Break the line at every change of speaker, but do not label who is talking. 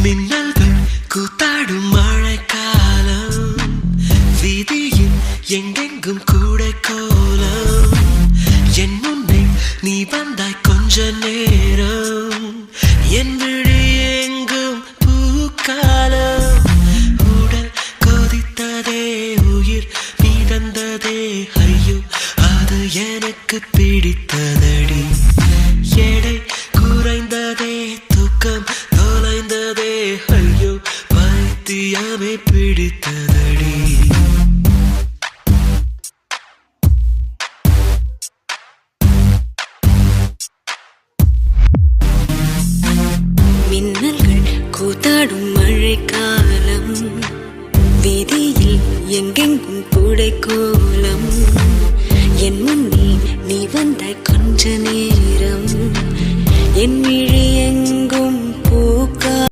மின்னல்கள் கூத்தாடும் மழைக்காலம், வீதியில் எங்கெங்கும் கூடை கோலம். என் முன்னே நீ வந்தாய் கொஞ்ச நேரம், என் விழி எங்கும் பூக்காலம். உடல் கொதித்ததே, உயிர் மிதந்ததே, ஐயோ அது எனக்கு பிடித்ததடி. எடை குறைந்ததே, தூக்கம் தொலைந்ததே, ஐயோ பைத்தியமே பிடித்ததடி.
மின்னல்கள் கூத்தாடும் மழைக்காலம், வீதியில் எங்கெங்கும் கூடை கோலம். என் முன்னே நீ வந்தாய் கொஞ்ச நேரம், என் விழி எங்கும்